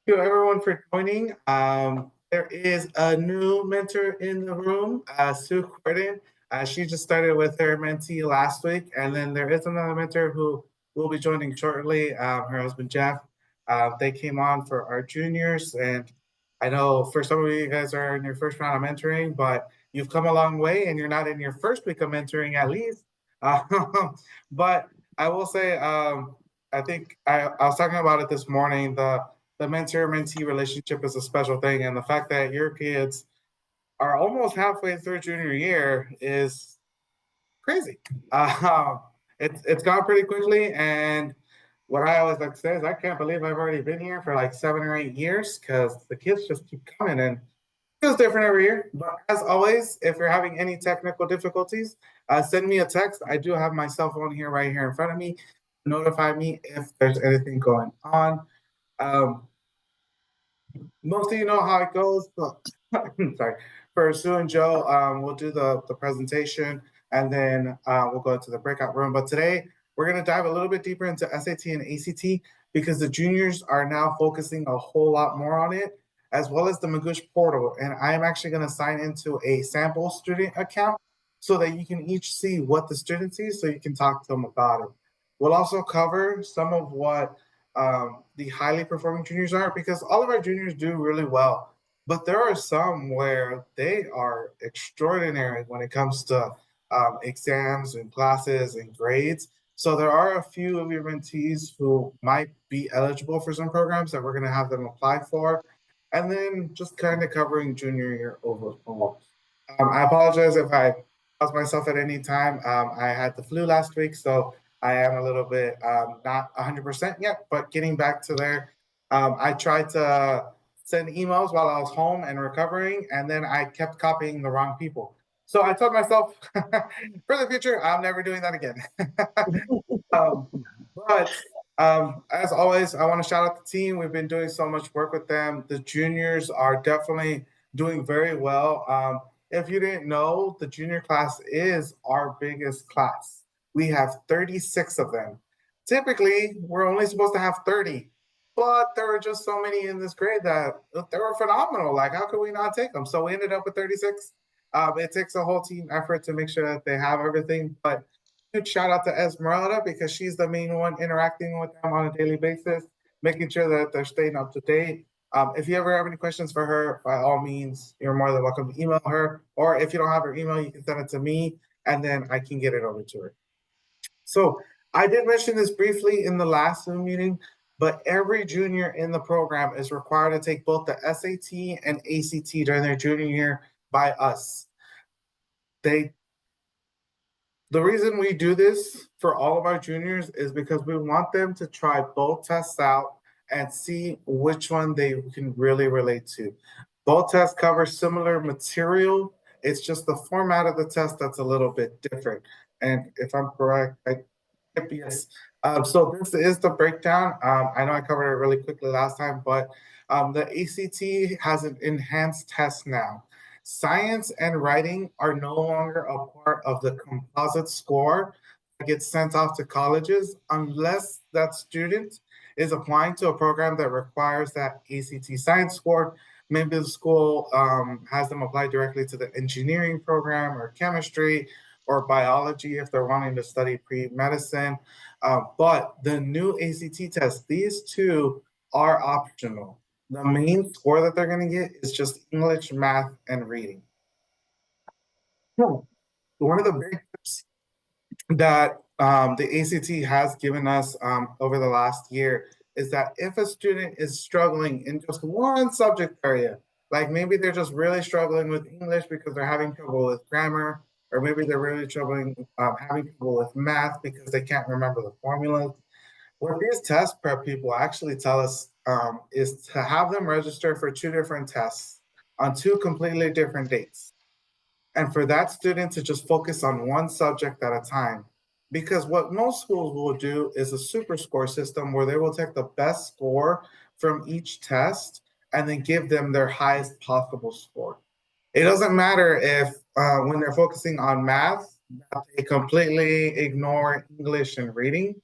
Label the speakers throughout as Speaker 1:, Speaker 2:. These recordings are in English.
Speaker 1: you everyone for joining. There is a new mentor in the room, Sue Corden. She just started with her mentee last week, and then there is another mentor who will be joining shortly. Her husband Jeff. They came on for our juniors, and I know for some of you guys are in your first round of mentoring, but you've come a long way, and you're not in your first week of mentoring at least. But I will say, I think I was talking about it this morning. The mentor-mentee relationship is a special thing, and the fact that your kids are almost halfway through junior year is crazy. Uh, it's gone pretty quickly, and what I always like to say is I can't believe I've already been here for like 7 or 8 years because the kids just keep coming, and it feels different every year. But as always, if you're having any technical difficulties, send me a text. I do have my cell phone here right here in front of me. Notify me if there's anything going on. Um, Most of you know how it goes. But sorry. For Sue and Joe, we'll do the presentation and then we'll go to the breakout room. But today we're going to dive a little bit deeper into SAT and ACT because the juniors are now focusing a whole lot more on it, as well as the Magoosh portal. And I am actually going to sign into a sample student account so that you can each see what the student sees so you can talk to them about it. We'll also cover some of what the highly performing juniors are because all of our juniors do really well. But there are some where they are extraordinary when it comes to exams and classes and grades. So there are a few of your mentees who might be eligible for some programs that we're going to have them apply for. And then just kind of covering junior year overall. I apologize if I caused myself at any time. I had the flu last week, so I am a little bit not 100% yet, but getting back to there. I tried to send emails while I was home and recovering, and then I kept copying the wrong people. So I told myself, for the future, I'm never doing that again. um, but as always, I want to shout out the team. We've been doing so much work with them. The juniors are definitely doing very well. If you didn't know, the junior class is our biggest class. We have 36 of them. Typically, we're only supposed to have 30, but there were just so many in this grade that they were phenomenal. Like, how could we not take them? So we ended up with 36. It takes a whole team effort to make sure that they have everything, but huge shout out to Esmeralda because she's the main one interacting with them on a daily basis, making sure that they're staying up to date. If you ever have any questions for her, by all means, you're more than welcome to email her. Or if you don't have her email, you can send it to me and then I can get it over to her. So I did mention this briefly in the last Zoom meeting, but every junior in the program is required to take both the SAT and ACT during their junior year by us. They The reason we do this for all of our juniors is because we want them to try both tests out and see which one they can really relate to. Both tests cover similar material. It's just the format of the test that's a little bit different. And if I'm correct, I yes. So this is the breakdown. I know I covered it really quickly last time, but the ACT has an enhanced test now. Science and writing are no longer a part of the composite score that gets sent off to colleges unless that student is applying to a program that requires that ACT science score. Maybe the school has them apply directly to the engineering program or chemistry or biology if they're wanting to study pre-medicine. But the new ACT test, these two are optional. The main score that they're going to get is just English, math, and reading. One of the big tips that the ACT has given us over the last year is that if a student is struggling in just one subject area, like maybe they're just really struggling with English because they're having trouble with grammar, or maybe they're really troubling having trouble with math because they can't remember the formulas. What these test prep people actually tell us is to have them register for two different tests on two completely different dates and for that student to just focus on one subject at a time. Because what most schools will do is a super score system where they will take the best score from each test and then give them their highest possible score. It doesn't matter if when they're focusing on math, they completely ignore English and reading.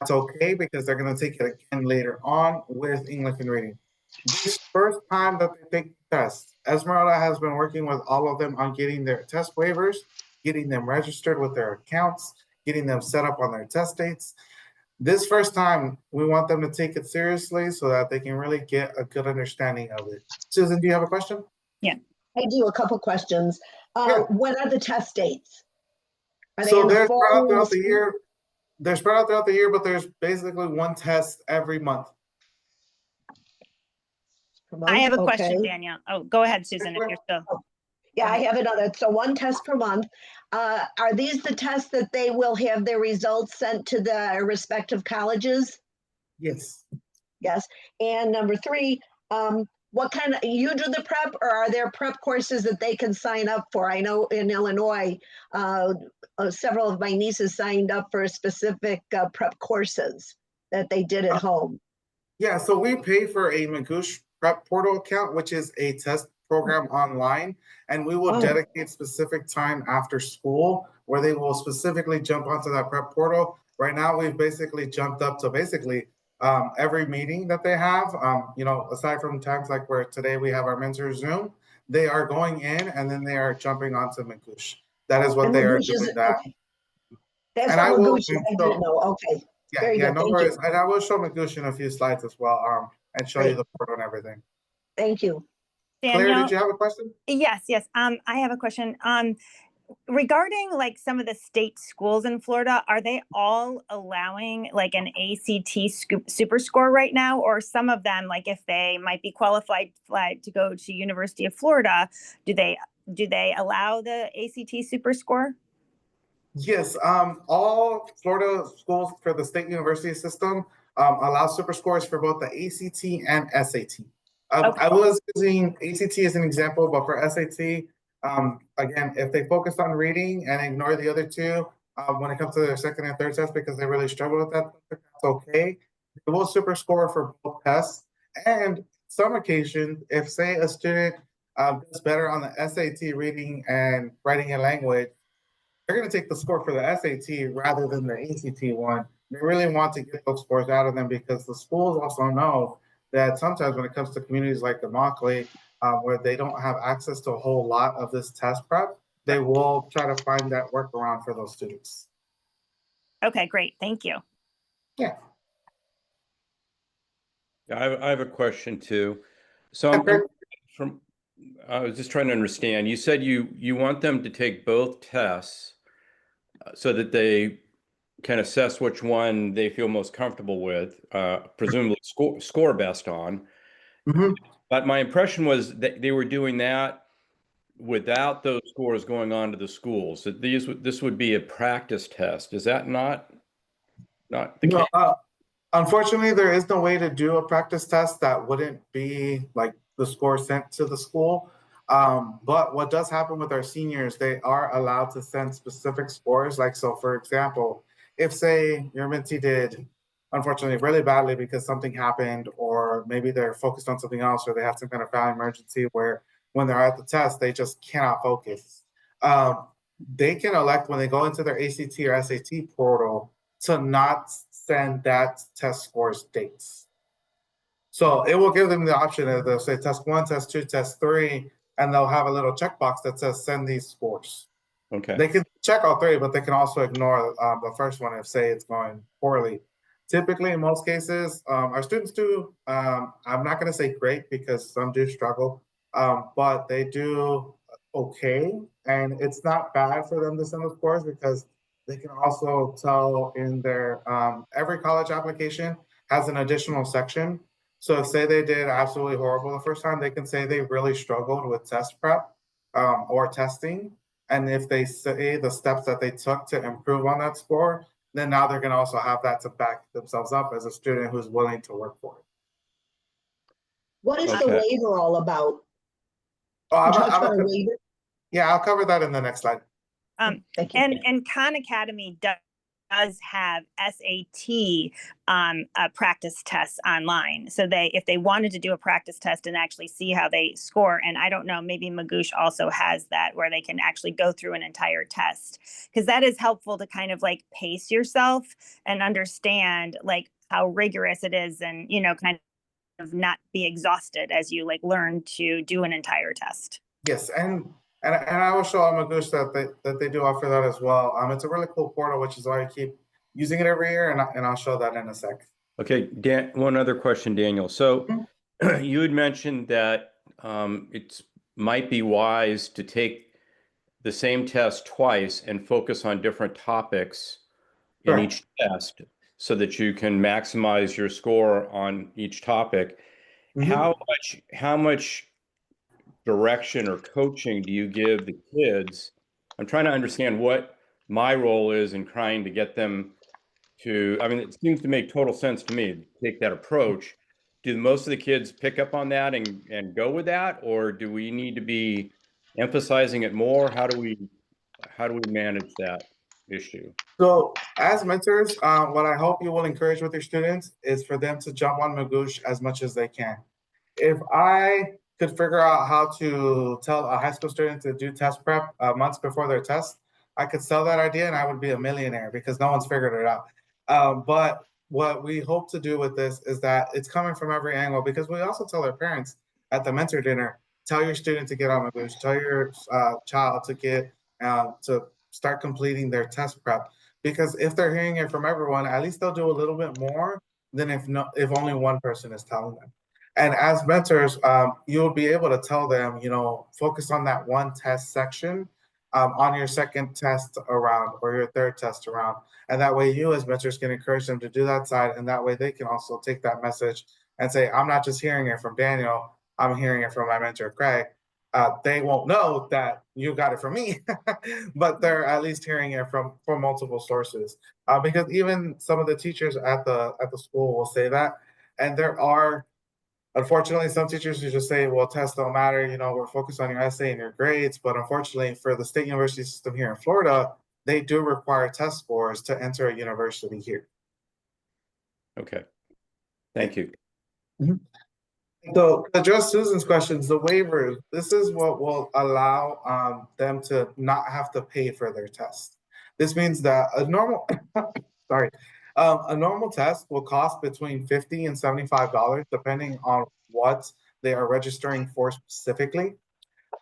Speaker 1: That's okay because they're going to take it again later on with English and reading. This first time that they take the test, Esmeralda has been working with all of them on getting their test waivers, getting them registered with their accounts, getting them set up on their test dates. This first time, we want them to take it seriously so that they can really get a good understanding of it. Susan, do you have a question?
Speaker 2: Yeah.
Speaker 3: I do, a couple questions.
Speaker 1: Yeah.
Speaker 3: When are the test dates? Are they
Speaker 1: So
Speaker 3: in the
Speaker 1: they're
Speaker 3: fall
Speaker 1: spread out
Speaker 3: or
Speaker 1: throughout the
Speaker 3: spring?
Speaker 1: year. They're spread out throughout the year, but there's basically one test every month.
Speaker 3: Per month?
Speaker 2: I have a question,
Speaker 3: Okay.
Speaker 2: Danielle. Oh, go ahead, Susan, if you're still.
Speaker 3: Yeah, I have another. So one test per month. Are these the tests that they will have their results sent to the respective colleges?
Speaker 1: Yes.
Speaker 3: Yes. And number three, what kind of, you do the prep, or are there prep courses that they can sign up for? I know in Illinois, several of my nieces signed up for specific prep courses that they did at home.
Speaker 1: Yeah, so we pay for a Magoosh Prep Portal account, which is a test program online, and we will dedicate specific time after school where they will specifically jump onto that prep portal. Right now, we've basically jumped up to basically every meeting that they have. You know, aside from times like where today we have our mentor Zoom, they are going in and then they are jumping onto Magoosh. That is what
Speaker 3: And
Speaker 1: they are
Speaker 3: Magoosh is-
Speaker 1: doing that.
Speaker 3: okay. That's
Speaker 1: And I
Speaker 3: what
Speaker 1: will-
Speaker 3: Magoosh is. I didn't know. Okay.
Speaker 1: Yeah,
Speaker 3: Very
Speaker 1: yeah,
Speaker 3: good.
Speaker 1: no
Speaker 3: Thank
Speaker 1: worries.
Speaker 3: you.
Speaker 1: And I will show Magoosh in a few slides as well, and show you
Speaker 3: Great.
Speaker 1: the portal and everything.
Speaker 3: Thank you.
Speaker 1: Claire,
Speaker 2: Danielle,
Speaker 1: did you have a question?
Speaker 2: yes. I have a question. Regarding like some of the state schools in Florida, are they all allowing like an ACT super score right now? Or some of them, like if they might be qualified to go to University of Florida, do they allow the ACT super score?
Speaker 1: Yes, all Florida schools for the state university system allow super scores for both the ACT and SAT.
Speaker 2: Okay.
Speaker 1: I was using ACT as an example, but for SAT, again, if they focus on reading and ignore the other two when it comes to their second and third test because they really struggle with that, that's okay. They will super score for both tests. And some occasion, if say a student does better on the SAT reading and writing a language, they're going to take the score for the SAT rather than the ACT one. They really want to get those scores out of them because the schools also know that sometimes when it comes to communities like Immokalee, where they don't have access to a whole lot of this test prep, they will try to find that workaround for those students.
Speaker 2: Okay, great. Thank you.
Speaker 1: Yeah.
Speaker 4: I have a question too. So I was just trying to understand. You said you want them to take both tests so that they can assess which one they feel most comfortable with, presumably score best on.
Speaker 1: Mm-hmm.
Speaker 4: But my impression was that they were doing that without those scores going on to the schools. That this would be a practice test. Is that not the case?
Speaker 1: Unfortunately, there is no way to do a practice test that wouldn't be like the score sent to the school. But what does happen with our seniors, they are allowed to send specific scores. Like, so for example, if say your mentee did, unfortunately, really badly because something happened, or maybe they're focused on something else, or they have some kind of family emergency where when they're at the test, they just cannot focus. They can elect when they go into their ACT or SAT portal to not send that test scores dates. So it will give them the option of they'll say test 1, test 2, test 3, and they'll have a little checkbox that says send these scores.
Speaker 4: Okay.
Speaker 1: They can check all 3, but they can also ignore the first one if say it's going poorly. Typically, in most cases, our students do, I'm not going to say great because some do struggle, but they do okay. And it's not bad for them to send the scores because they can also tell in their, every college application has an additional section. So say they did absolutely horrible the first time, they can say they really struggled with test prep or testing. And if they say the steps that they took to improve on that score, then now they're going to also have that to back themselves up as a student who's willing to work for it.
Speaker 3: What is the waiver all about?
Speaker 1: Yeah, I'll cover that in the next slide.
Speaker 2: And Khan Academy does have SAT practice tests online. So if they wanted to do a practice test and actually see how they score, and I don't know, maybe Magoosh also has that where they can actually go through an entire test, because that is helpful to kind of like pace yourself and understand like how rigorous it is, and kind of not be exhausted as you like learn to do an entire test.
Speaker 1: Yes, and I will show Magoosh that they do offer that as well. It's a really cool portal, which is why I keep using it every year, and I'll show that in a sec.
Speaker 4: Okay, Dan, one other question, Daniel. So you had mentioned that it might be wise to take the same test twice and focus on different topics in each test so that you can maximize your score on each topic. How much direction or coaching do you give the kids? I'm trying to understand what my role is in trying to get them to, I mean, it seems to make total sense to me to take that approach. Do most of the kids pick up on that and go with that, or do we need to be emphasizing it more? How do we manage that issue?
Speaker 1: So as mentors, what I hope you will encourage with your students is for them to jump on Magoosh as much as they can. If I could figure out how to tell a high school student to do test prep months before their test, I could sell that idea and I would be a millionaire because no one's figured it out. But what we hope to do with this is that it's coming from every angle, because we also tell our parents at the mentor dinner, tell your student to get on Magoosh, tell your child to get to start completing their test prep. Because if they're hearing it from everyone, at least they'll do a little bit more than if only one person is telling them. And as mentors, you'll be able to tell them, focus on that one test section on your second test around or your third test around. And that way you as mentors can encourage them to do that side. And that way they can also take that message and say, I'm not just hearing it from Daniel, I'm hearing it from my mentor, Craig. They won't know that you got it from me, but they're at least hearing it from multiple sources. Because even some of the teachers at the school will say that. And there are, unfortunately, some teachers who just say, well, tests don't matter, we're focused on your essay and your grades. But unfortunately, for the state university system here in Florida, they do require test scores to enter a university here.
Speaker 4: Okay, thank you.
Speaker 1: So to address Susan's questions, the waivers, this is what will allow them to not have to pay for their test. This means that a normal, a normal test will cost between $50 and $75, depending on what they are registering for specifically.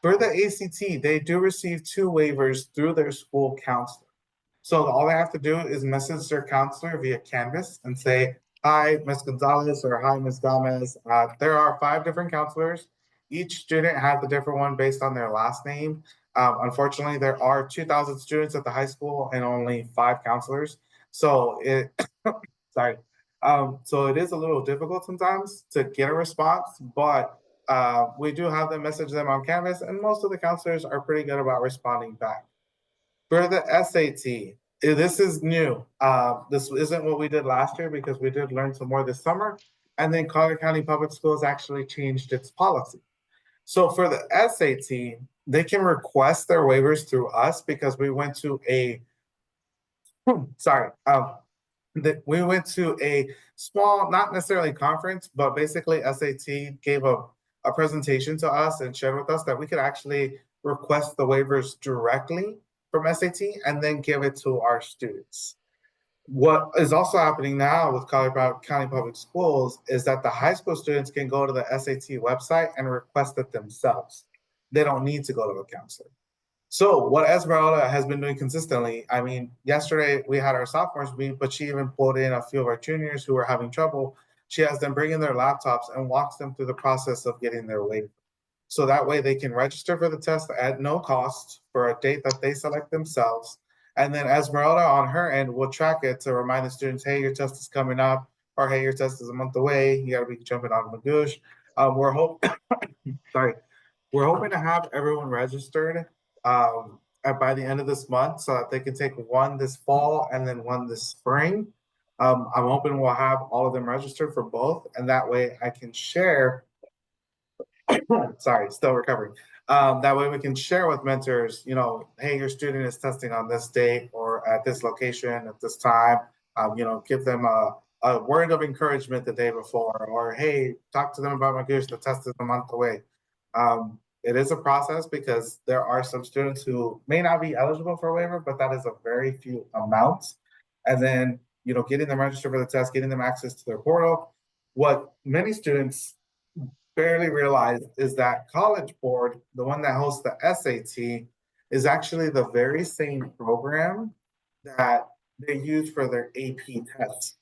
Speaker 1: For the ACT, they do receive 2 waivers through their school counselor. So all they have to do is message their counselor via Canvas and say, hi, Ms. Gonzalez, or hi, Ms. Gomez. There are 5 different counselors. Each student has a different one based on their last name. Unfortunately, there are 2,000 students at the high school and only 5 counselors. So it, so it is a little difficult sometimes to get a response, but we do have them message them on Canvas, and most of the counselors are pretty good about responding back. For the SAT, this is new. This isn't what we did last year because we did learn some more this summer. And then Collier County Public Schools actually changed its policy. So for the SAT, they can request their waivers through us because we went to a, we went to a small, not necessarily conference, but basically SAT gave a presentation to us and shared with us that we could actually request the waivers directly from SAT and then give it to our students. What is also happening now with Collier County Public Schools is that the high school students can go to the SAT website and request it themselves. They don't need to go to a counselor. So what Esmeralda has been doing consistently, I mean, yesterday we had our sophomores meet, but she even pulled in a few of our juniors who were having trouble. She has them bring in their laptops and walks them through the process of getting their waiver. So that way they can register for the test at no cost for a date that they select themselves. And then Esmeralda on her end will track it to remind the students, hey, your test is coming up, or hey, your test is a month away. You gotta be jumping on Magoosh. We're hoping to have everyone registered by the end of this month so that they can take one this fall and then one this spring. I'm hoping we'll have all of them registered for both, and that way I can share. Sorry, still recovering. That way we can share with mentors, you know, hey, your student is testing on this date or at this location at this time. You know, give them a word of encouragement the day before, or hey, talk to them about Magoosh, the test is a month away. It is a process because there are some students who may not be eligible for a waiver, but that is a very few amounts. And then, you know, getting them registered for the test, getting them access to their portal. What many students barely realize is that College Board, the one that hosts the SAT, is actually the very same program that they use for their AP tests.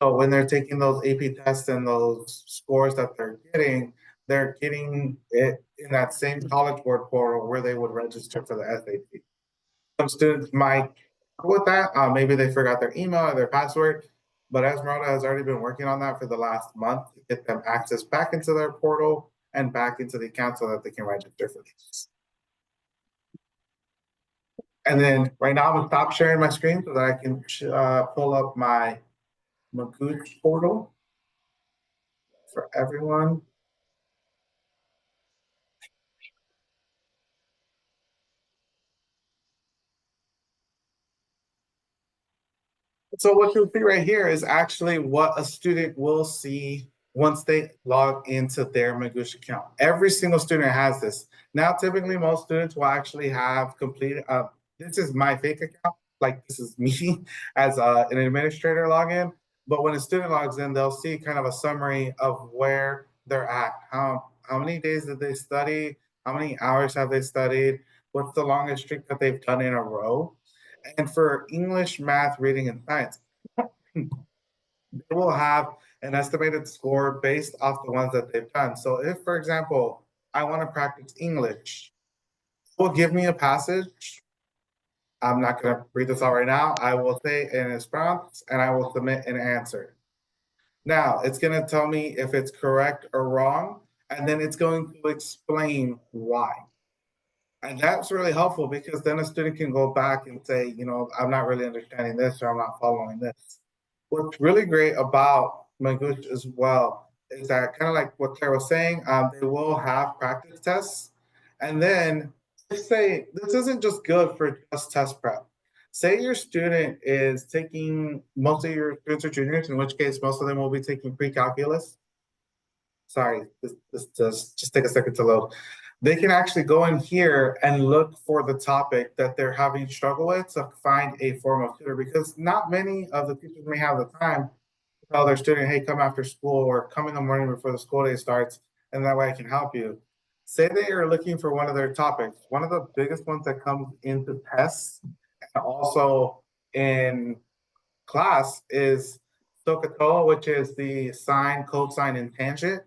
Speaker 1: So when they're taking those AP tests and those scores that they're getting it in that same College Board portal where they would register for the SAT. Some students might struggle with that. Maybe they forgot their email or their password. But Esmeralda has already been working on that for the last month to get them access back into their portal and back into the account so that they can register for these. And then right now I'm gonna stop sharing my screen so that I can pull up my Magoosh portal for everyone. So what you'll see right here is actually what a student will see once they log into their Magoosh account. Every single student has this. Now, typically most students will actually have completed, this is my fake account, like this is me as an administrator login. But when a student logs in, they'll see kind of a summary of where they're at. How many days did they study? How many hours have they studied? What's the longest streak that they've done in a row? And for English, math, reading, and science, they will have an estimated score based off the ones that they've done. So if, for example, I want to practice English, it will give me a passage. I'm not going to read this out right now. I will say in response, and I will submit an answer. Now, it's going to tell me if it's correct or wrong, and then it's going to explain why. And that's really helpful because then a student can go back and say, you know, I'm not really understanding this or I'm not following this. What's really great about Magoosh as well is that kind of like what Claire was saying, they will have practice tests. And then say this isn't just good for just test prep. Say your student is taking, most of your students are juniors, in which case most of them will be taking pre-calculus. Sorry, this does just take a second to load. They can actually go in here and look for the topic that they're having struggle with to find a formal tutor, because not many of the teachers may have the time to tell their student, hey, come after school or come in the morning before the school day starts, and that way I can help you. Say they are looking for one of their topics. One of the biggest ones that comes into tests and also in class is SOHCAHTOA, which is the sine, cosine, and tangent.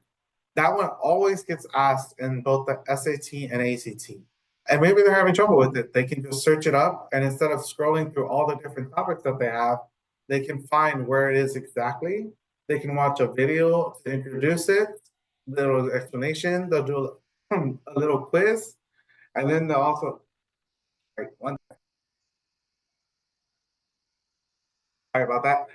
Speaker 1: That one always gets asked in both the SAT and ACT. And maybe they're having trouble with it. They can just search it up, and instead of scrolling through all the different topics that they have, they can find where it is exactly. They can watch a video to introduce it, little explanation. They'll do a little quiz, and then they'll also, sorry about that.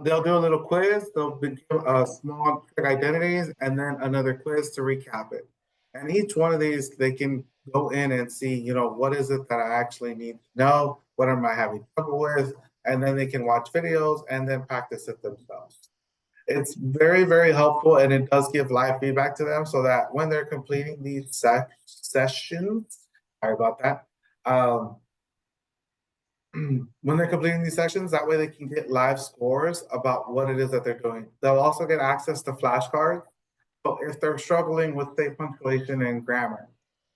Speaker 1: They'll do a little quiz. They'll give small identities and then another quiz to recap it. And each one of these, they can go in and see, you know, what is it that I actually need to know? What am I having trouble with? And then they can watch videos and then practice it themselves. It's very, very helpful, and it does give live feedback to them so that when they're completing these sessions, sorry about that, when they're completing these sessions, that way they can get live scores about what it is that they're doing. They'll also get access to flashcards. So if they're struggling with, say, punctuation and grammar,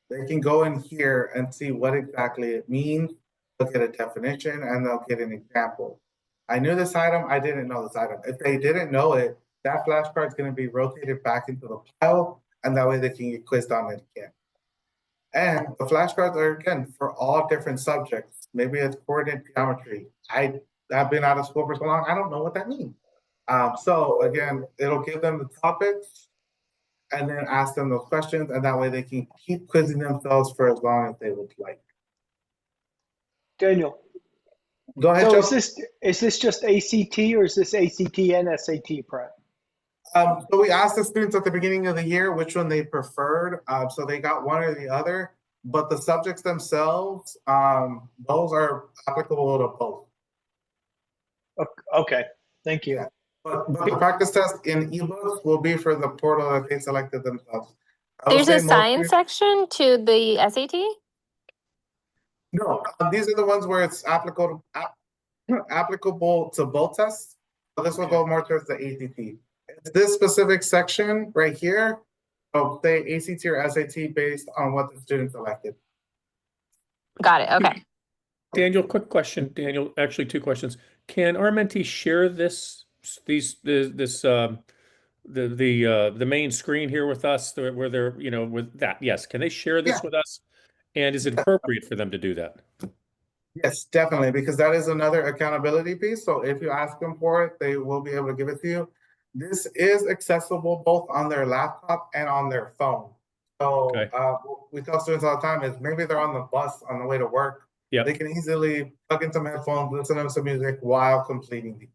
Speaker 1: they can go in here and see what exactly it means. They'll get a definition and they'll get an example. I knew this item, I didn't know this item. If they didn't know it, that flashcard is going to be rotated back into the pile, and that way they can get quizzed on it again. And the flashcards are, again, for all different subjects. Maybe it's coordinate geometry. I have been out of school for so long, I don't know what that means. So again, it'll give them the topics and then ask them those questions, and that way they can keep quizzing themselves for as long as they would like.
Speaker 5: Daniel,
Speaker 1: Go ahead,
Speaker 5: so
Speaker 1: Joe.
Speaker 5: is this just ACT or is this ACT and SAT prep?
Speaker 1: So we asked the students at the beginning of the year which one they preferred. So they got one or the other, but the subjects themselves, those are applicable to both.
Speaker 5: Okay, thank you.
Speaker 1: Yeah. But the practice test in ebooks will be for the portal that they selected themselves. I would
Speaker 6: There's
Speaker 1: say
Speaker 6: a science section to the SAT?
Speaker 1: No, these are the ones where it's applicable to both tests. So this will go more towards the ACT. It's this specific section right here of say ACT or SAT based on what the student selected.
Speaker 6: Got it, okay.
Speaker 7: Daniel, quick question. Daniel, actually two questions. Can our mentees share the main screen here with us where they're, with that? Yes. Can they share this with us? And is it appropriate for them to do that?
Speaker 1: Yes, definitely, because that is another accountability piece. So if you ask them for it, they will be able to give it to you. This is accessible both on their laptop and on their phone. So
Speaker 7: Okay.
Speaker 1: we tell students all the time is maybe they're on the bus on the way to work.
Speaker 7: Yeah.
Speaker 1: They can easily plug in some headphones, listen to some music while completing these.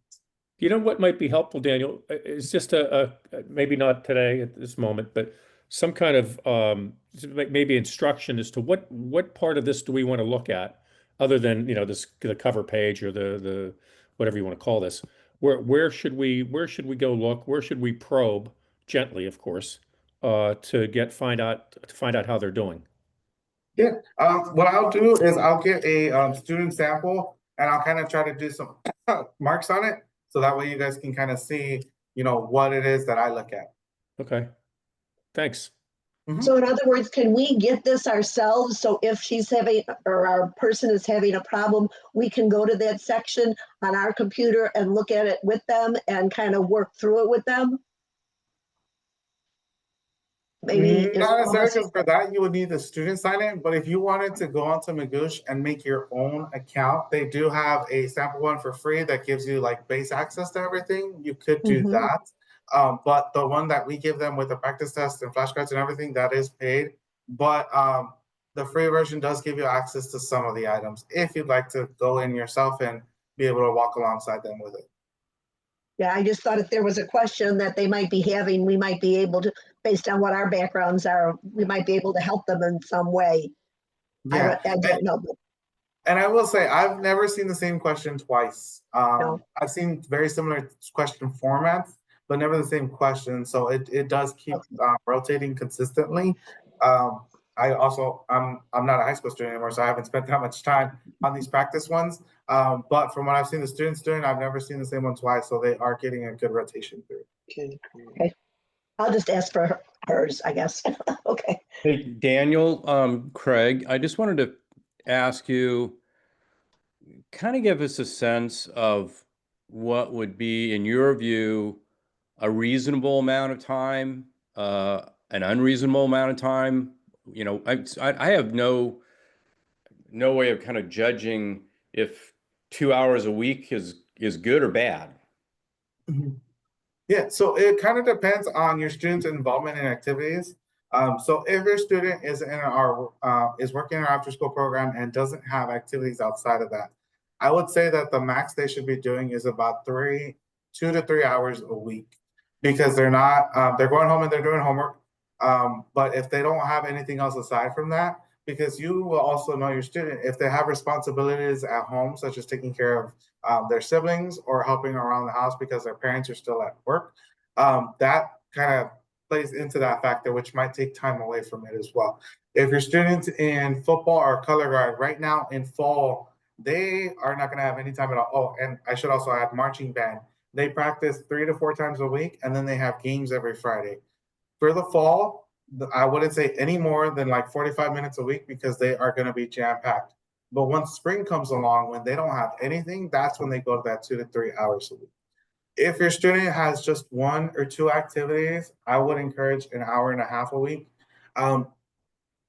Speaker 7: You know what might be helpful, Daniel, is just maybe not today at this moment, but some kind of maybe instruction as to what part of this do we want to look at, other than the cover page or the whatever you want to call this. Where should we go look? Where should we probe gently, of course, to find out how they're doing?
Speaker 1: Yeah. What I'll do is I'll get a student sample and I'll kind of try to do some marks on it. So that way you guys can kind of see, what it is that I look at.
Speaker 7: Okay. Thanks.
Speaker 3: So in other words, can we get this ourselves? So if she's having, or our person is having a problem, we can go to that section on our computer and look at it with them and kind of work through it with them? Maybe.
Speaker 1: Not necessarily, because for that you would need the student sign in, but if you wanted to go onto Magoosh and make your own account, they do have a sample one for free that gives you like base access to everything. You could do that. But the one that we give them with the practice test and flashcards and everything, that is paid. But the free version does give you access to some of the items if you'd like to go in yourself and be able to walk alongside them with it.
Speaker 3: Yeah, I just thought if there was a question that they might be having, we might be able to, based on what our backgrounds are, we might be able to help them in some way.
Speaker 1: Yeah.
Speaker 3: I don't know.
Speaker 1: And I will say, I've never seen the same question twice.
Speaker 3: No.
Speaker 1: I've seen very similar question formats, but never the same question. So it does keep rotating consistently. I'm not a high school student anymore, so I haven't spent that much time on these practice ones. But from what I've seen the students doing, I've never seen the same one twice. So they are getting a good rotation through.
Speaker 3: Okay. I'll just ask for hers, I guess. Okay.
Speaker 4: Hey, Daniel, Craig, I just wanted to ask you, kind of give us a sense of what would be, in your view, a reasonable amount of time, an unreasonable amount of time. I have no way of kind of judging if 2 hours a week is good or bad.
Speaker 1: Yeah, so it kind of depends on your student's involvement in activities. So if your student is is working in our after school program and doesn't have activities outside of that, I would say that the max they should be doing is about 2 to 3 hours a week, because they're going home and they're doing homework. But if they don't have anything else aside from that, because you will also know your student, if they have responsibilities at home, such as taking care of their siblings or helping around the house because their parents are still at work, that kind of plays into that factor, which might take time away from it as well. If your students in football or color guard right now in fall, they are not going to have any time at all. Oh, and I should also add marching band. They practice 3 to 4 times a week, and then they have games every Friday. For the fall, I wouldn't say any more than like 45 minutes a week, because they are going to be jam-packed. But once spring comes along, when they don't have anything, that's when they go to that 2 to 3 hours a week. If your student has just 1 or 2 activities, I would encourage an hour and a half a week.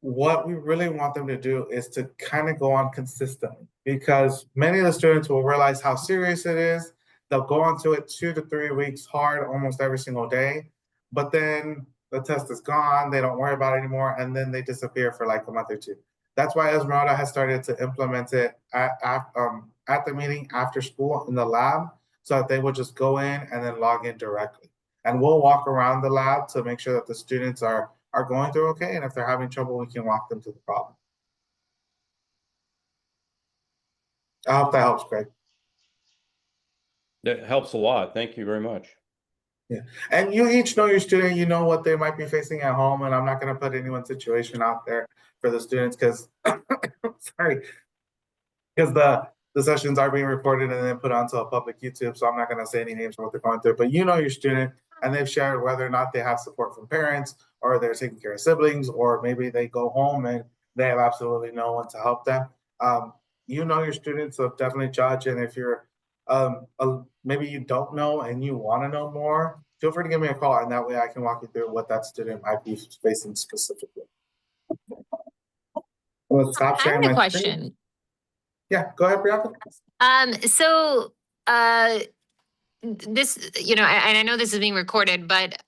Speaker 1: What we really want them to do is to kind of go on consistently, because many of the students will realize how serious it is. They'll go onto it 2 to 3 weeks hard almost every single day, but then the test is gone, they don't worry about it anymore, and then they disappear for like a month or 2. That's why Esmeralda has started to implement it at the meeting after school in the lab, so that they would just go in and then log in directly. and we'll walk around the lab to make sure that the students are going through okay, and if they're having trouble, we can walk them to the problem. I hope that helps, Craig.
Speaker 4: That helps a lot. Thank you very much.
Speaker 1: Yeah, and you each know your student, you know what they might be facing at home, and I'm not going to put anyone's situation out there for the students because, sorry, because the sessions are being recorded and then put onto a public YouTube, so I'm not going to say any names for what they're going through, but you know your student, and they've shared whether or not they have support from parents, or they're taking care of siblings, or maybe they go home and they have absolutely no one to help them. You know your students, so definitely judge, and if you're maybe you don't know and you want to know more, feel free to give me a call, and that way I can walk you through what that student might be facing specifically. Let's stop
Speaker 6: I
Speaker 1: sharing
Speaker 6: have a
Speaker 1: my screen.
Speaker 6: question.
Speaker 1: Yeah, go ahead, Priyanka.
Speaker 6: So, this, you know, and I know this is being recorded, but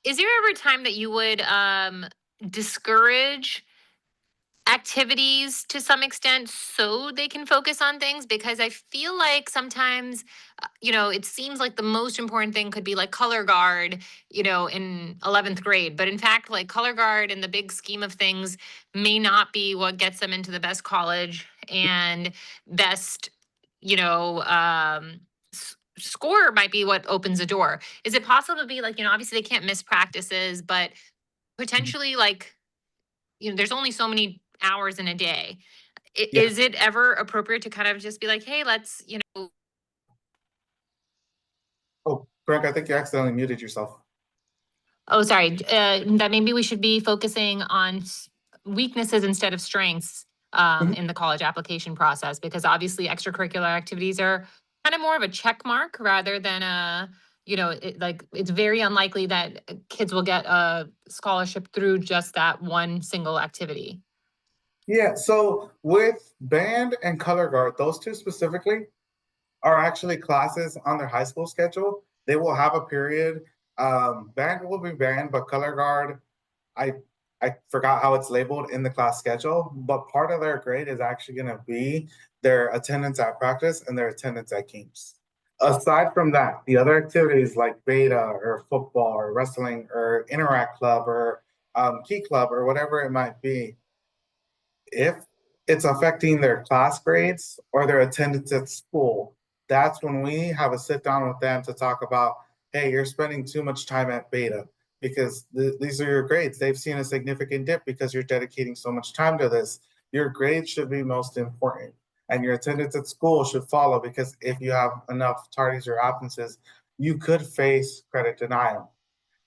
Speaker 6: is there ever a time that you would discourage activities to some extent so they can focus on things? Because I feel like sometimes, you know, it seems like the most important thing could be like color guard, you know, in 11th grade. But in fact, like color guard in the big scheme of things may not be what gets them into the best college and best, you know, score might be what opens a door. Is it possible to be like, you know, obviously they can't miss practices, but potentially like, you know, there's only so many hours in a day.
Speaker 1: Yeah.
Speaker 6: Is it ever appropriate to kind of just be like, hey, let's, you know.
Speaker 1: Oh, Priyanka, I think you accidentally muted yourself.
Speaker 6: Oh, sorry. That maybe we should be focusing on weaknesses instead of strengths in the college application process, because obviously extracurricular activities are kind of more of a check mark rather than a, you know, it's very unlikely that kids will get a scholarship through just that one single activity.
Speaker 1: Yeah, so with band and color guard, those two specifically are actually classes on their high school schedule. They will have a period. Band will be band, but color guard, I forgot how it's labeled in the class schedule, but part of their grade is actually going to be their attendance at practice and their attendance at games. Aside from that, the other activities like beta or football or wrestling or interact club or key club or whatever it might be, if it's affecting their class grades or their attendance at school, that's when we have a sit down with them to talk about, hey, you're spending too much time at beta because these are your grades. They've seen a significant dip because you're dedicating so much time to this. Your grades should be most important, and your attendance at school should follow, because if you have enough tardies or absences, you could face credit denial.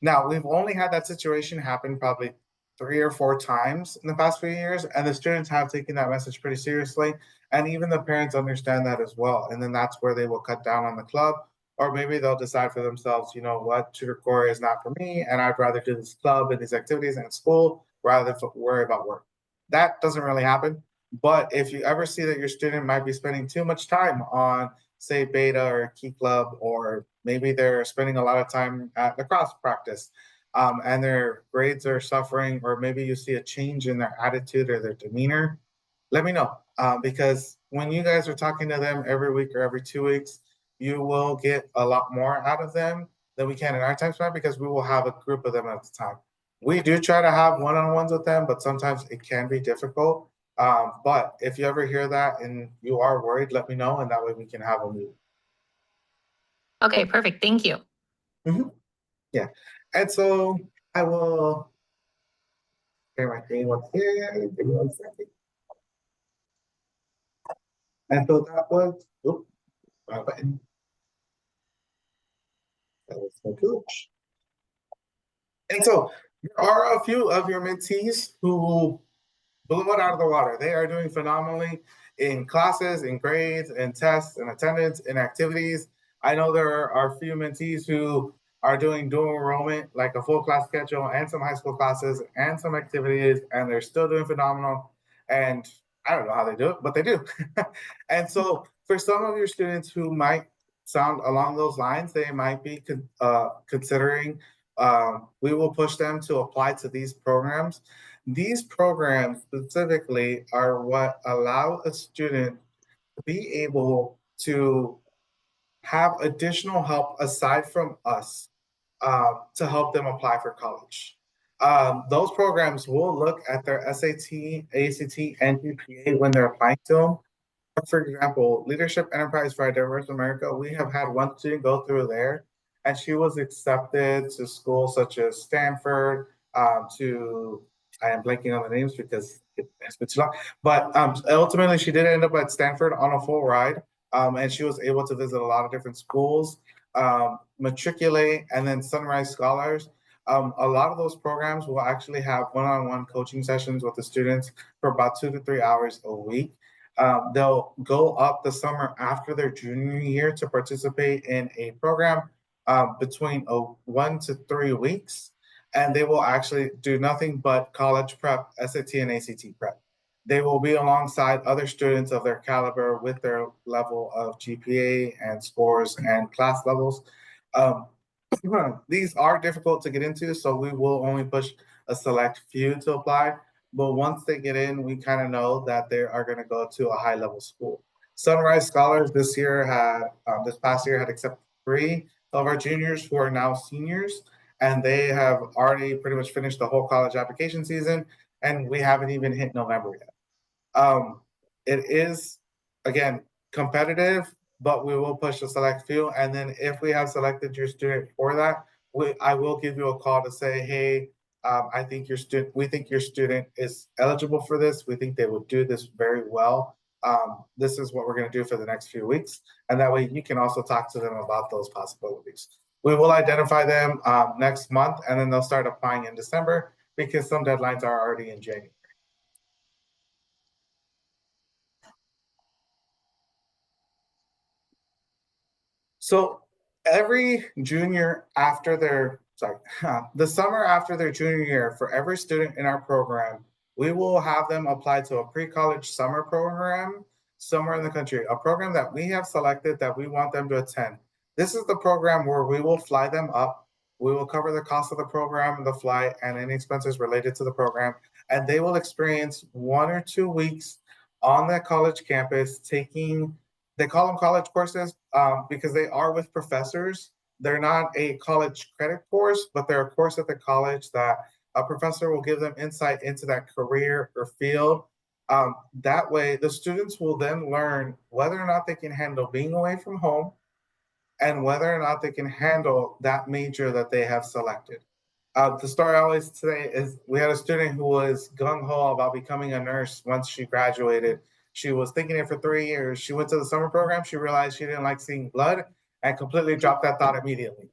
Speaker 1: Now, we've only had that situation happen probably 3 or 4 times in the past few years, and the students have taken that message pretty seriously, and even the parents understand that as well. And then that's where they will cut down on the club, or maybe they'll decide for themselves, you know what, tutor corps is not for me, and I'd rather do this club and these activities and school rather than worry about work. That doesn't really happen, but if you ever see that your student might be spending too much time on, say, beta or key club, or maybe they're spending a lot of time at lacrosse practice, and their grades are suffering, or maybe you see a change in their attitude or their demeanor, let me know. Because when you guys are talking to them every week or every 2 weeks, you will get a lot more out of them than we can in our time span, because we will have a group of them at the time. We do try to have one-on-ones with them, but sometimes it can be difficult. But if you ever hear that and you are worried, let me know, and that way we can have a meeting.
Speaker 6: Okay, perfect. Thank you.
Speaker 1: Yeah, and so I will share my screen once here. Give me 1 second. And so that was, oops, wrong button. That was so cool. And so there are a few of your mentees who blew it out of the water. They are doing phenomenally in classes, in grades, in tests, in attendance, in activities. I know there are a few mentees who are doing dual enrollment, like a full class schedule and some high school classes and some activities, and they're still doing phenomenal. And I don't know how they do it, but they do. And so for some of your students who might sound along those lines, they might be considering, we will push them to apply to these programs. These programs specifically are what allow a student to be able to have additional help aside from us to help them apply for college. Those programs will look at their SAT, ACT, and GPA when they're applying to them. For example, Leadership Enterprise for a Diverse America, we have had one student go through there, and she was accepted to schools such as Stanford, I am blanking on the names because it's been too long, but ultimately she did end up at Stanford on a full ride, and she was able to visit a lot of different schools, matriculate, and then Sunrise Scholars. A lot of those programs will actually have one-on-one coaching sessions with the students for about 2 to 3 hours a week. They'll go up the summer after their junior year to participate in a program between 1 to 3 weeks, and they will actually do nothing but college prep, SAT and ACT prep. They will be alongside other students of their caliber with their level of GPA and scores and class levels. These are difficult to get into, so we will only push a select few to apply. But once they get in, we kind of know that they are going to go to a high level school. Sunrise Scholars this past year had accepted 3 of our juniors who are now seniors, and they have already pretty much finished the whole college application season, and we haven't even hit November yet. It is, again, competitive, but we will push a select few. And then if we have selected your student for that, I will give you a call to say, hey, we think your student is eligible for this. We think they will do this very well. This is what we're going to do for the next few weeks. And that way you can also talk to them about those possibilities. We will identify them next month, and then they'll start applying in December because some deadlines are already in January. So every junior after the summer after their junior year, for every student in our program, we will have them apply to a pre-college summer program somewhere in the country, a program that we have selected that we want them to attend. This is the program where we will fly them up. We will cover the cost of the program, the flight, and any expenses related to the program, and they will experience 1 or 2 weeks on that college campus taking, they call them college courses because they are with professors. They're not a college credit course, but they're a course at the college that a professor will give them insight into that career or field. That way, the students will then learn whether or not they can handle being away from home and whether or not they can handle that major that they have selected. The story I always say is we had a student who was gung-ho about becoming a nurse once she graduated. She was thinking it for 3 years. She went to the summer program. She realized she didn't like seeing blood and completely dropped that thought immediately.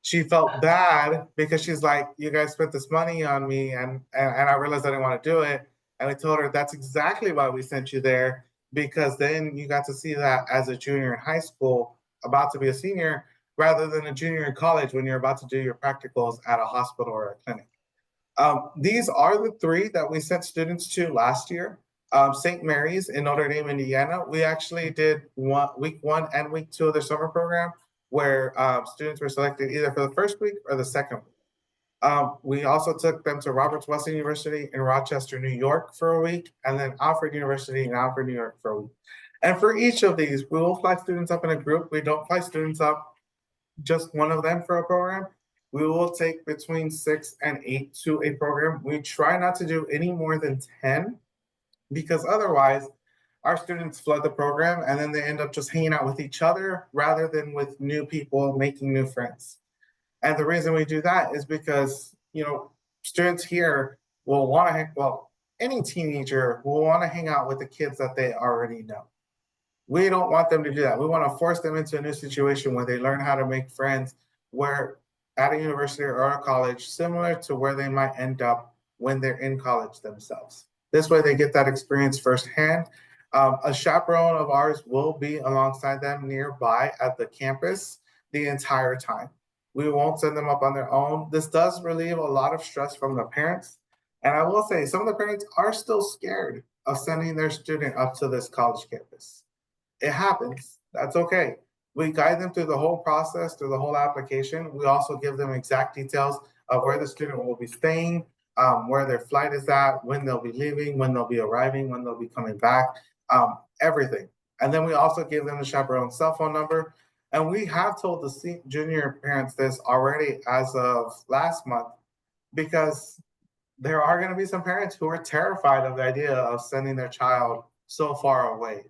Speaker 1: She felt bad because she's like, you guys spent this money on me and I realized I didn't want to do it. And we told her that's exactly why we sent you there, because then you got to see that as a junior in high school, about to be a senior, rather than a junior in college when you're about to do your practicals at a hospital or a clinic. These are the 3 that we sent students to last year. St. Mary's in Notre Dame, Indiana, we actually did week 1 and week 2 of their summer program where students were selected either for the first week or the second week. We also took them to Roberts Wesleyan University in Rochester, New York for a week, and then Alfred University in Alfred, New York for a week. And for each of these, we will fly students up in a group. We don't fly students up, just one of them for a program. We will take between 6 and 8 to a program. We try not to do any more than 10 because otherwise our students flood the program and then they end up just hanging out with each other rather than with new people, making new friends. And the reason we do that is because, students here will want to, any teenager will want to hang out with the kids that they already know. We don't want them to do that. We want to force them into a new situation where they learn how to make friends where at a university or a college, similar to where they might end up when they're in college themselves. This way they get that experience firsthand. A chaperone of ours will be alongside them nearby at the campus the entire time. We won't send them up on their own. This does relieve a lot of stress from the parents. And I will say some of the parents are still scared of sending their student up to this college campus. It happens. That's okay. We guide them through the whole process, through the whole application. We also give them exact details of where the student will be staying, where their flight is at, when they'll be leaving, when they'll be arriving, when they'll be coming back, everything. And then we also give them the chaperone's cell phone number. And we have told the junior parents this already as of last month, because there are going to be some parents who are terrified of the idea of sending their child so far away.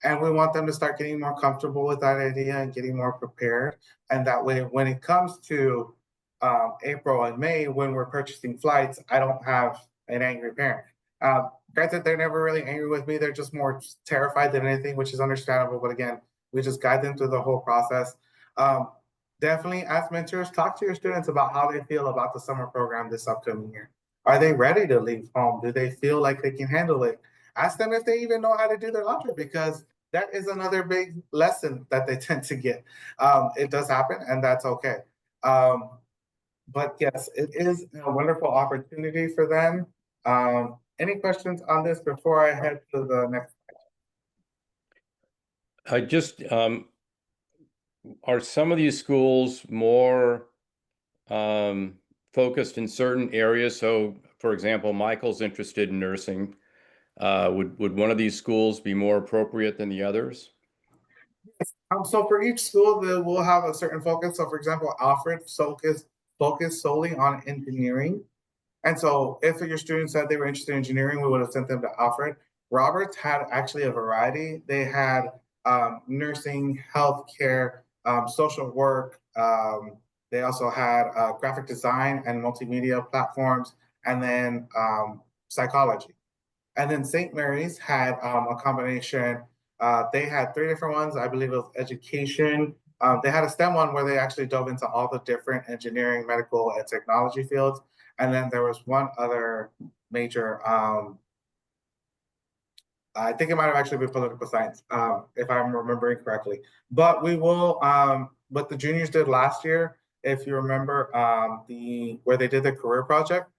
Speaker 1: And we want them to start getting more comfortable with that idea and getting more prepared. And that way, when it comes to April and May, when we're purchasing flights, I don't have an angry parent. Granted, they're never really angry with me. They're just more terrified than anything, which is understandable. But again, we just guide them through the whole process. Definitely, as mentors, talk to your students about how they feel about the summer program this upcoming year. Are they ready to leave home? Do they feel like they can handle it? Ask them if they even know how to do their laundry, because that is another big lesson that they tend to get. It does happen, and that's okay. But yes, it is a wonderful opportunity for them. Any questions on this before I head to the next?
Speaker 4: I just, are some of these schools more focused in certain areas? So, for example, Michael's interested in nursing. Would one of these schools be more appropriate than the others?
Speaker 1: So for each school, they will have a certain focus. So for example, Alfred focused solely on engineering. And so if your students said they were interested in engineering, we would have sent them to Alfred. Roberts had actually a variety. They had nursing, healthcare, social work. They also had graphic design and multimedia platforms, and then psychology. And then St. Mary's had a combination. They had 3 different ones. I believe it was education. They had a STEM one where they actually dove into all the different engineering, medical, and technology fields. And then there was one other major, I think it might have actually been political science, if I'm remembering correctly. But we will, what the juniors did last year, if you remember, where they did the career project,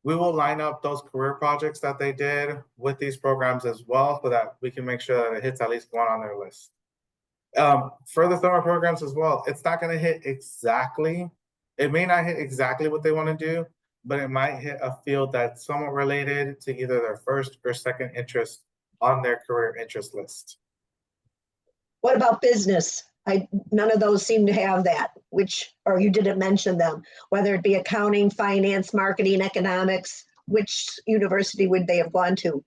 Speaker 1: we will line up those career projects that they did with these programs as well, so that we can make sure that it hits at least one on their list. For the summer programs as well, it's not going to hit exactly, it may not hit exactly what they want to do, but it might hit a field that's somewhat related to either their first or second interest on their career interest list.
Speaker 3: What about business? None of those seem to have that, or you didn't mention them, whether it be accounting, finance, marketing, economics. Which university would they have gone to?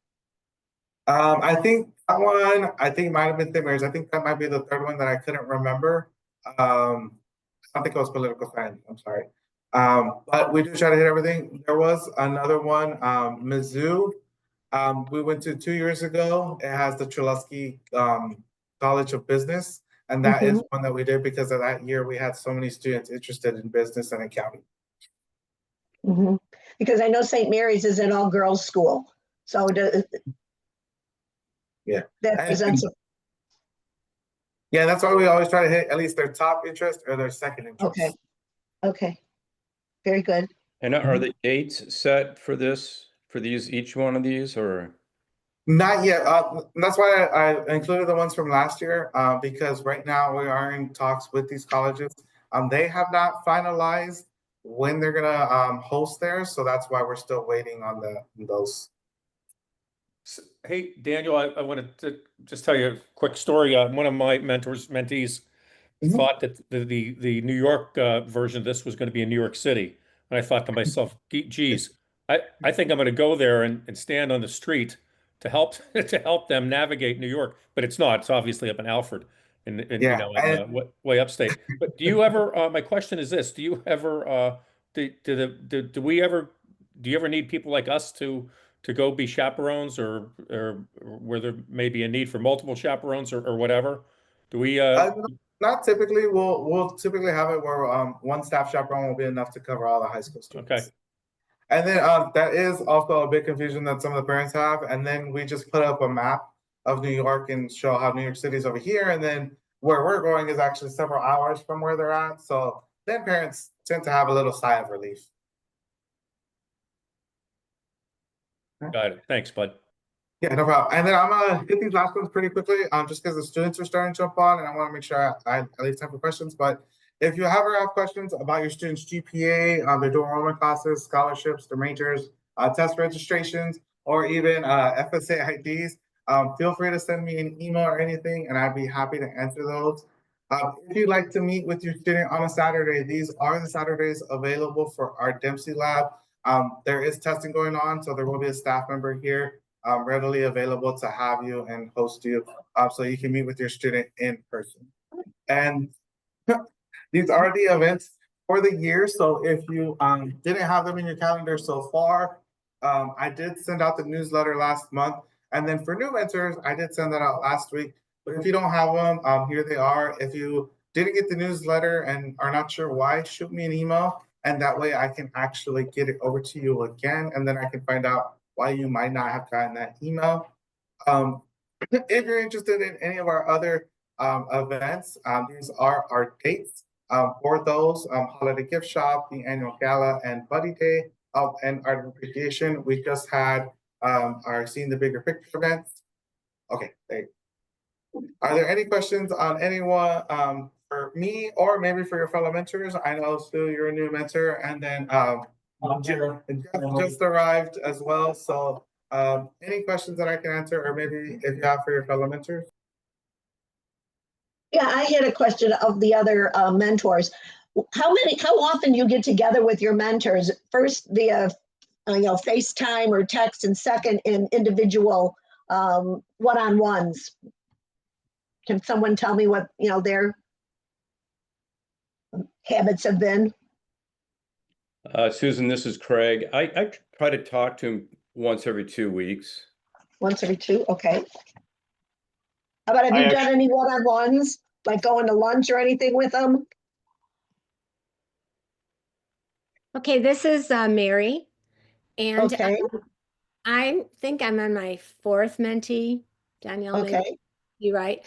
Speaker 1: I think that one, might have been St. Mary's. I think that might be the third one that I couldn't remember. I don't think it was political science, I'm sorry. But we do try to hit everything. There was another one, Mizzou. We went to 2 years ago. It has the Trulewski College of Business. And that is one that we did because of that year we had so many students interested in business and accounting.
Speaker 3: Because I know St. Mary's is an all-girls school. So
Speaker 1: yeah,
Speaker 3: that presents
Speaker 1: yeah, that's why we always try to hit at least their top interest or their second interest.
Speaker 3: Okay. Very good.
Speaker 4: And are the dates set for this, for each one of these, or?
Speaker 1: Not yet. That's why I included the ones from last year, because right now we are in talks with these colleges. They have not finalized when they're gonna host theirs, so that's why we're still waiting on those.
Speaker 7: Hey, Daniel, I wanted to just tell you a quick story. One of my mentees thought that the New York version of this was going to be in New York City. And I thought to myself, geez, I think I'm going to go there and stand on the street to help them navigate New York, but it's not. It's obviously up in Alfred, way upstate. But do you ever? My question is this: do you ever? Do you ever need people like us to go be chaperones, or where there may be a need for multiple chaperones or whatever? Do we?
Speaker 1: Not typically. We'll typically have it where one staff chaperone will be enough to cover all the high school students.
Speaker 7: Okay.
Speaker 1: And then that is also a big confusion that some of the parents have. And then we just put up a map of New York and show how New York City is over here. And then where we're going is actually several hours from where they're at. So then parents tend to have a little sigh of relief.
Speaker 7: Got it. Thanks, bud.
Speaker 1: Yeah, no problem. And then I'm gonna hit these last ones pretty quickly, just because the students are starting to jump on, and I want to make sure I at least time for questions. But if you ever have questions about your students' GPA, their dual enrollment classes, scholarships, their majors, test registrations, or even FSA IDs, feel free to send me an email or anything, and I'd be happy to answer those. If you'd like to meet with your student on a Saturday, these are the Saturdays available for our Dempsey Lab. There is testing going on, so there will be a staff member here readily available to have you and host you, so you can meet with your student in person. And these are the events for the year. So if you didn't have them in your calendar so far, I did send out the newsletter last month. And then for new mentors, I did send that out last week. But if you don't have them, here they are. If you didn't get the newsletter and are not sure why, shoot me an email. And that way I can actually get it over to you again. And then I can find out why you might not have gotten that email. If you're interested in any of our other events, these are our dates for those: holiday gift shop, the annual gala, and buddy day. And our appreciation, we just had our Seeing the Bigger Picture events. Okay, are there any questions on anyone for me or maybe for your fellow mentors? I know, Sue, you're a new mentor, and then Jeff just arrived as well. So any questions that I can answer, or maybe if you have for your fellow mentors?
Speaker 3: Yeah, I had a question of the other mentors. How often you get together with your mentors? First via, FaceTime or text, and second in individual one-on-ones. Can someone tell me what their habits have been?
Speaker 4: Susan, this is Craig. I try to talk to him once every 2 weeks.
Speaker 3: Once every two, okay. How about, have you done any one-on-ones, like going to lunch or anything with them?
Speaker 5: Okay, this is Mary, and
Speaker 3: Okay,
Speaker 5: I think I'm on my 4th mentee. Danielle, maybe
Speaker 3: okay,
Speaker 5: you're right.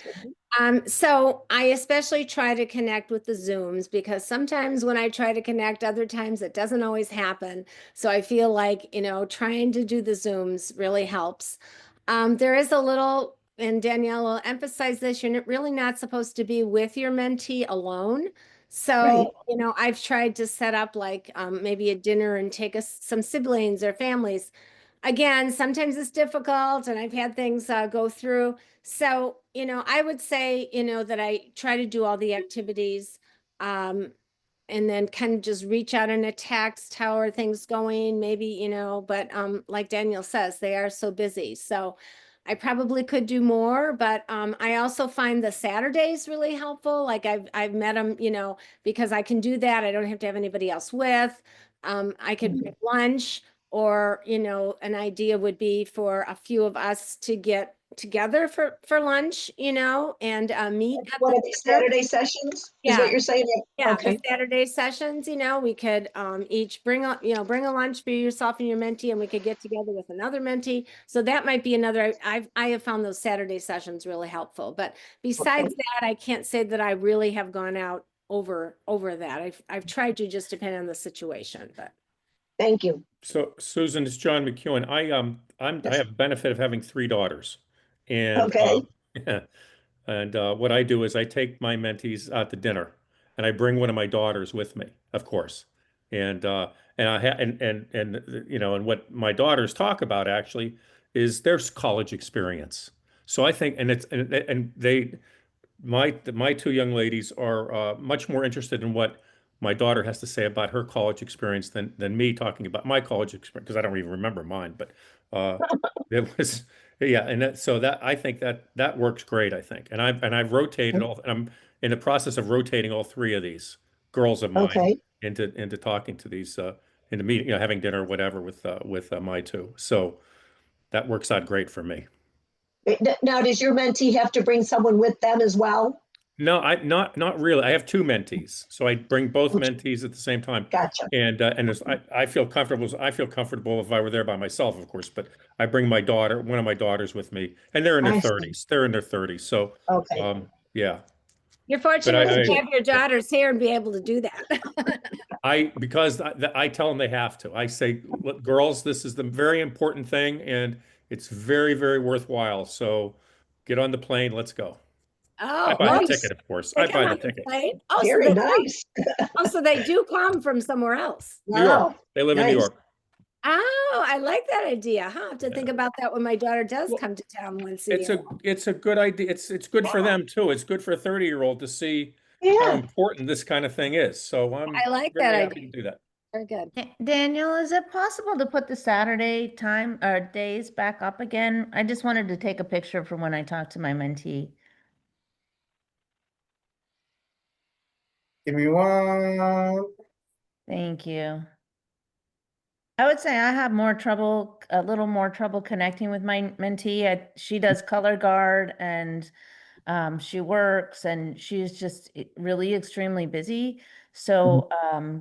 Speaker 5: So I especially try to connect with the Zooms, because sometimes when I try to connect, other times it doesn't always happen. So I feel like, trying to do the Zooms really helps. There is a little, and Danielle will emphasize this, you're really not supposed to be with your mentee alone. So,
Speaker 3: right.
Speaker 5: I've tried to set up like maybe a dinner and take some siblings or families. Again, sometimes it's difficult, and I've had things go through. So, I would say, that I try to do all the activities, and then kind of just reach out in a text, how are things going, maybe, but like Daniel says, they are so busy. So I probably could do more, but I also find the Saturdays really helpful. Like I've met them, because I can do that. I don't have to have anybody else with. I could pick lunch, or, an idea would be for a few of us to get together for lunch, and meet at
Speaker 3: What
Speaker 5: the
Speaker 3: are these
Speaker 5: dinner.
Speaker 3: Saturday sessions? Is
Speaker 5: Yeah.
Speaker 3: what you're saying?
Speaker 5: Yeah,
Speaker 3: Okay.
Speaker 5: the Saturday sessions, we could each bring a lunch for yourself and your mentee, and we could get together with another mentee. So that might be another. I have found those Saturday sessions really helpful. But besides that, I can't say that I really have gone out over that. I've tried to, just depend on the situation. But
Speaker 3: Thank you.
Speaker 7: So Susan, it's John McEwen. I have the benefit of having 3 daughters, and
Speaker 3: Okay.
Speaker 7: yeah, and what I do is I take my mentees out to dinner, and I bring one of my daughters with me, of course, and and what my daughters talk about actually is their college experience. So I think, and my 2 young ladies are much more interested in what my daughter has to say about her college experience than me talking about my college experience, because I don't even remember mine. But it was, yeah, and so that, I think that works great. I think, and I've rotated all. And I'm in the process of rotating all 3 of these girls of mine
Speaker 3: Okay.
Speaker 7: into talking to these into meeting, having dinner or whatever with my 2. So that works out great for me.
Speaker 3: Now, does your mentee have to bring someone with them as well?
Speaker 7: No, not really. I have 2 mentees, so I bring both
Speaker 3: Okay.
Speaker 7: mentees at the same time.
Speaker 3: Gotcha.
Speaker 7: And I feel comfortable. I feel comfortable if I were there by myself, of course. But I bring one of my daughters with me, and they're in their
Speaker 3: I see.
Speaker 7: 30s. They're in their 30s. So
Speaker 3: Okay.
Speaker 7: yeah.
Speaker 5: you're fortunate
Speaker 7: I-
Speaker 5: to have your daughters here and be able to do that.
Speaker 7: Because I tell them they have to. I say, look, girls, this is the very important thing, and it's very, very worthwhile. So get on the plane. Let's go. I
Speaker 5: Oh,
Speaker 7: buy the
Speaker 3: nice.
Speaker 7: ticket, of course.
Speaker 5: they
Speaker 7: I
Speaker 5: come
Speaker 7: buy the
Speaker 5: on the
Speaker 7: ticket.
Speaker 5: plane. Oh, so
Speaker 3: Very
Speaker 5: they
Speaker 3: nice.
Speaker 5: so they do come from somewhere else.
Speaker 7: New York.
Speaker 3: Wow.
Speaker 7: They live in New
Speaker 3: Nice.
Speaker 7: York.
Speaker 5: Oh, I like that idea. I'll have to think about that when my daughter does
Speaker 7: Well,
Speaker 5: come to town once a year.
Speaker 7: It's a good idea. It's good for them too. It's good for a 30-year-old to see how
Speaker 3: Yeah,
Speaker 7: important this kind of thing is. So I'm
Speaker 5: I like
Speaker 7: very
Speaker 5: that
Speaker 7: happy
Speaker 5: idea.
Speaker 7: to do that.
Speaker 5: Very good.
Speaker 8: Daniel, is it possible to put the Saturday time or days back up again? I just wanted to take a picture from when I talked to my mentee.
Speaker 1: Give me one.
Speaker 8: Thank you. I would say I have a little more trouble connecting with my mentee. She does color guard and she works and she's just really extremely busy. So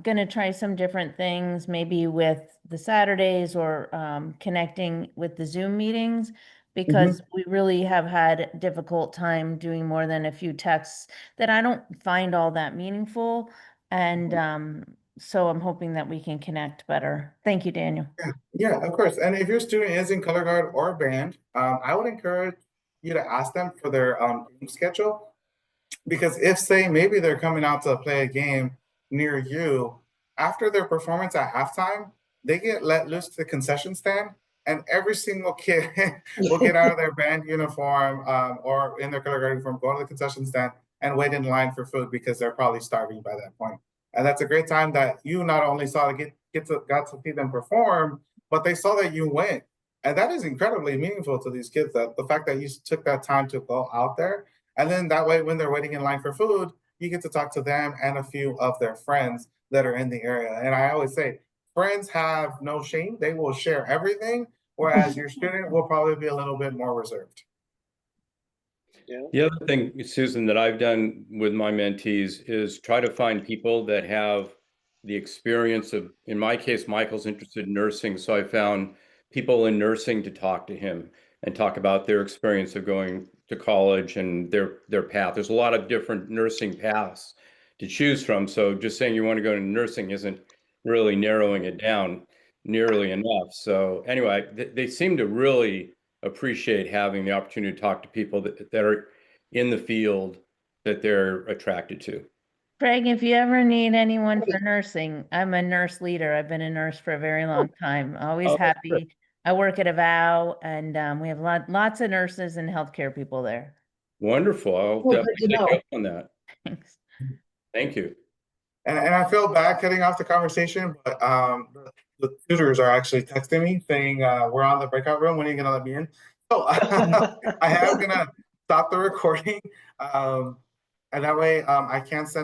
Speaker 8: gonna try some different things, maybe with the Saturdays or connecting with the Zoom meetings, because we really have had a difficult time doing more than a few texts that I don't find all that meaningful. And so I'm hoping that we can connect better. Thank you, Daniel.
Speaker 1: Yeah, of course. And if your student is in color guard or band, I would encourage you to ask them for their game schedule. Because if, say, maybe they're coming out to play a game near you, after their performance at halftime, they get let loose to the concession stand, and every single kid will get out of their band uniform or in their color guard uniform, go to the concession stand, and wait in line for food because they're probably starving by that point. And that's a great time that you not only got to see them perform, but they saw that you went. And that is incredibly meaningful to these kids, that the fact that you took that time to go out there. And then that way, when they're waiting in line for food, you get to talk to them and a few of their friends that are in the area. And I always say, friends have no shame. They will share everything, whereas your student will probably be a little bit more reserved.
Speaker 4: The other thing, Susan, that I've done with my mentees is try to find people that have the experience of, in my case, Michael's interested in nursing. So I found people in nursing to talk to him and talk about their experience of going to college and their path. There's a lot of different nursing paths to choose from. So just saying you want to go into nursing isn't really narrowing it down nearly enough. So anyway, they seem to really appreciate having the opportunity to talk to people that are in the field that they're attracted to.
Speaker 8: Craig, if you ever need anyone for nursing, I'm a nurse leader. I've been a nurse for a very long time. Always happy. I work at Avow, and we have lots of nurses and healthcare people there.
Speaker 4: Wonderful. I'll
Speaker 3: Well, good
Speaker 4: definitely
Speaker 3: to
Speaker 4: take
Speaker 3: know.
Speaker 4: up on that.
Speaker 8: Thanks.
Speaker 4: Thank you.
Speaker 1: And I feel bad cutting off the conversation, but the tutors are actually texting me saying, we're on the breakout room. When are you going to let me in? So I am going to stop the recording. And that way I can send